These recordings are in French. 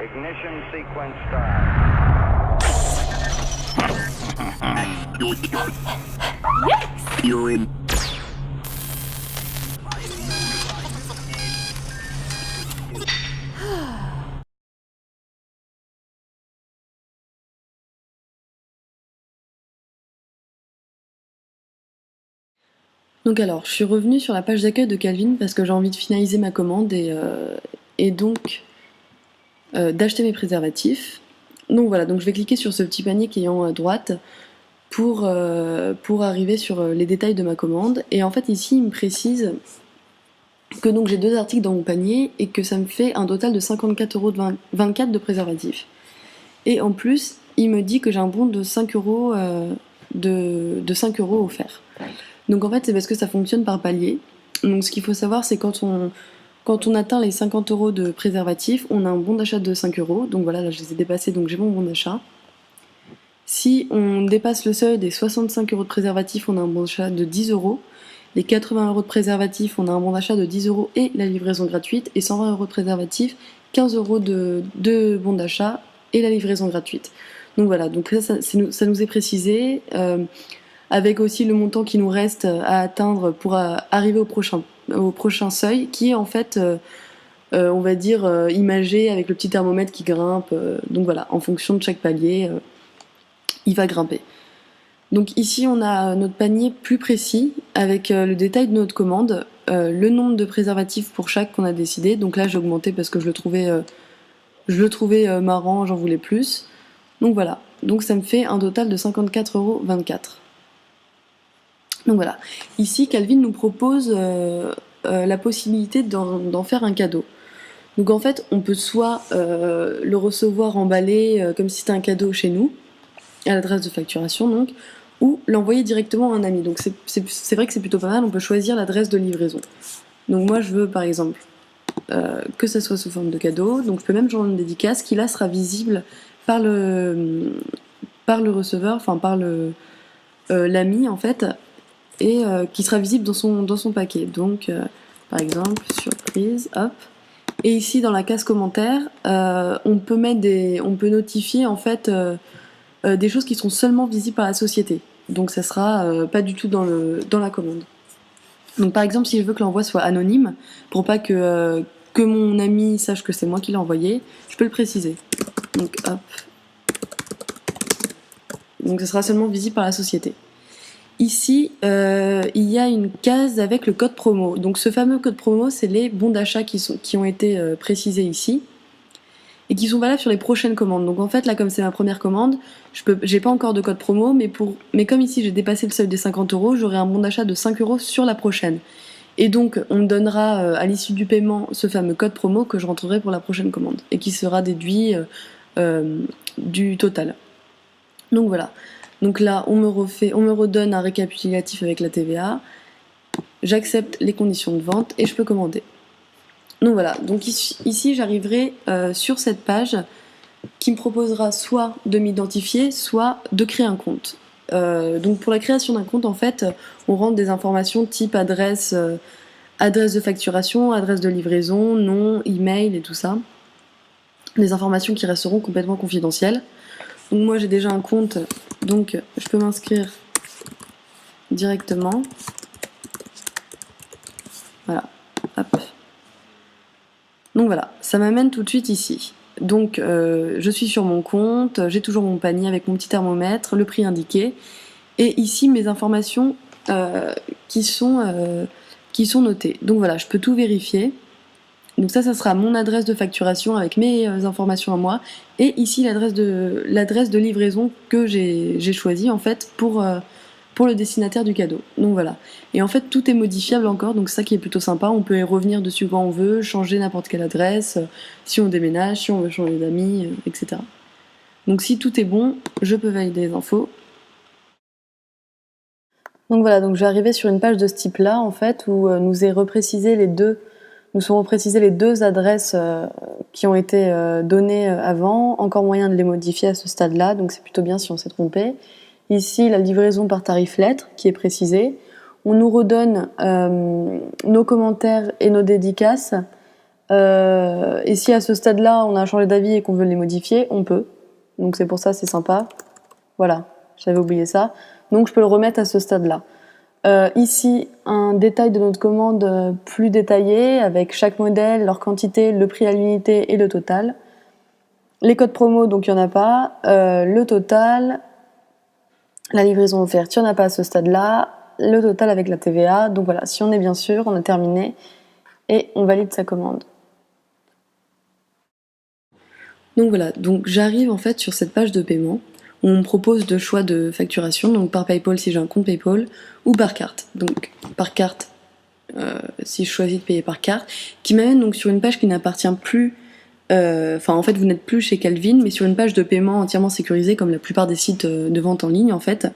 Ignition sequence start. Donc alors, je suis revenue sur la page d'accueil de Calvin parce que j'ai envie de finaliser ma commande et donc d'acheter mes préservatifs. Donc voilà, donc je vais cliquer sur ce petit panier qui est en haut à droite pour arriver sur les détails de ma commande. Et en fait ici, il me précise que donc j'ai 2 articles dans mon panier et que ça me fait un total de 54,24 € de préservatifs. Et en plus, il me dit que j'ai un bon de 5 euros de 5 € offert. Donc en fait, c'est parce que ça fonctionne par palier. Donc ce qu'il faut savoir, c'est quand on atteint les 50 € de préservatifs, on a un bon d'achat de 5 €. Donc voilà, là je les ai dépassés, donc j'ai mon bon d'achat. Si on dépasse le seuil des 65 € de préservatifs, on a un bon d'achat de 10 €. Les 80 € de préservatifs, on a un bon d'achat de 10 € et la livraison gratuite. Et 120 € de préservatifs, 15 € de bon d'achat et la livraison gratuite. Donc voilà, donc ça nous est précisé. Avec aussi le montant qui nous reste à atteindre pour arriver au prochain seuil, qui est en fait, on va dire, imagé avec le petit thermomètre qui grimpe. Donc voilà, en fonction de chaque palier, il va grimper. Donc ici, on a notre panier plus précis, avec le détail de notre commande, le nombre de préservatifs pour chaque qu'on a décidé. Donc là, j'ai augmenté parce que je le trouvais marrant, j'en voulais plus. Donc voilà, donc ça me fait un total de 54,24 €. Donc voilà, ici Calvin nous propose la possibilité d'en faire un cadeau. Donc en fait, on peut soit le recevoir emballé comme si c'était un cadeau chez nous, à l'adresse de facturation donc, ou l'envoyer directement à un ami. Donc c'est vrai que c'est plutôt pas mal, on peut choisir l'adresse de livraison. Donc moi je veux par exemple que ça soit sous forme de cadeau, donc je peux même joindre une dédicace qui là sera visible par le receveur, enfin par l'ami en fait, et qui sera visible dans son paquet. Donc, par exemple, surprise, hop. Et ici, dans la case commentaires, on peut notifier en fait des choses qui seront seulement visibles par la société. Donc, ça sera pas du tout dans la commande. Donc, par exemple, si je veux que l'envoi soit anonyme, pour pas que mon ami sache que c'est moi qui l'ai envoyé, je peux le préciser. Donc, hop. Donc, ça sera seulement visible par la société. Ici, il y a une case avec le code promo. Donc ce fameux code promo, c'est les bons d'achat qui ont été précisés ici et qui sont valables sur les prochaines commandes. Donc en fait, là, comme c'est ma première commande, j'ai pas encore de code promo, mais comme ici j'ai dépassé le seuil des 50 €, j'aurai un bon d'achat de 5 € sur la prochaine. Et donc on me donnera à l'issue du paiement ce fameux code promo que je rentrerai pour la prochaine commande et qui sera déduit du total. Donc voilà. Donc là, on me redonne un récapitulatif avec la TVA, j'accepte les conditions de vente et je peux commander. Donc voilà, donc ici j'arriverai sur cette page qui me proposera soit de m'identifier, soit de créer un compte. Donc pour la création d'un compte, en fait, on rentre des informations type adresse de facturation, adresse de livraison, nom, email et tout ça. Des informations qui resteront complètement confidentielles. Donc moi j'ai déjà un compte, donc je peux m'inscrire directement. Voilà, hop. Donc voilà, ça m'amène tout de suite ici. Donc je suis sur mon compte, j'ai toujours mon panier avec mon petit thermomètre, le prix indiqué, et ici mes informations qui sont notées. Donc voilà, je peux tout vérifier. Donc ça sera mon adresse de facturation avec mes informations à moi, et ici l'adresse de livraison que j'ai choisie en fait pour le destinataire du cadeau. Donc voilà. Et en fait tout est modifiable encore, donc c'est ça qui est plutôt sympa. On peut y revenir dessus quand on veut, changer n'importe quelle adresse, si on déménage, si on veut changer d'amis, etc. Donc si tout est bon, je peux valider les infos. Donc voilà, donc je vais arriver sur une page de ce type-là en fait, où nous sont reprécisées les 2 adresses qui ont été données avant. Encore moyen de les modifier à ce stade-là, donc c'est plutôt bien si on s'est trompé. Ici, la livraison par tarif lettre qui est précisée. On nous redonne nos commentaires et nos dédicaces Et si à ce stade-là, on a changé d'avis et qu'on veut les modifier, on peut. Donc c'est pour ça, c'est sympa. Voilà, j'avais oublié ça. Donc je peux le remettre à ce stade-là. Ici, un détail de notre commande plus détaillé, avec chaque modèle, leur quantité, le prix à l'unité et le total. Les codes promo, donc il n'y en a pas. Le total, la livraison offerte, il n'y en a pas à ce stade-là. Le total avec la TVA. Donc voilà, si on est bien sûr, on a terminé et on valide sa commande. Donc voilà, donc j'arrive en fait sur cette page de paiement où on me propose deux choix de facturation, donc par PayPal si j'ai un compte PayPal ou par carte. Donc par carte, si je choisis de payer par carte, qui m'amène donc sur une page qui n'appartient plus. Enfin, en fait, vous n'êtes plus chez Calvin, mais sur une page de paiement entièrement sécurisée, comme la plupart des sites de vente en ligne, en fait.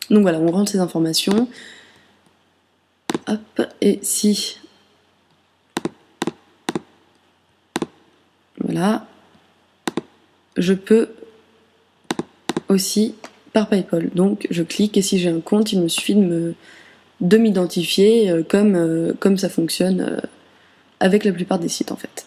Donc voilà, on rentre ces informations. Hop, et si... Voilà. Je peux aussi par PayPal. Donc, je clique, et si j'ai un compte, il me suffit de m'identifier comme ça fonctionne avec la plupart des sites, en fait.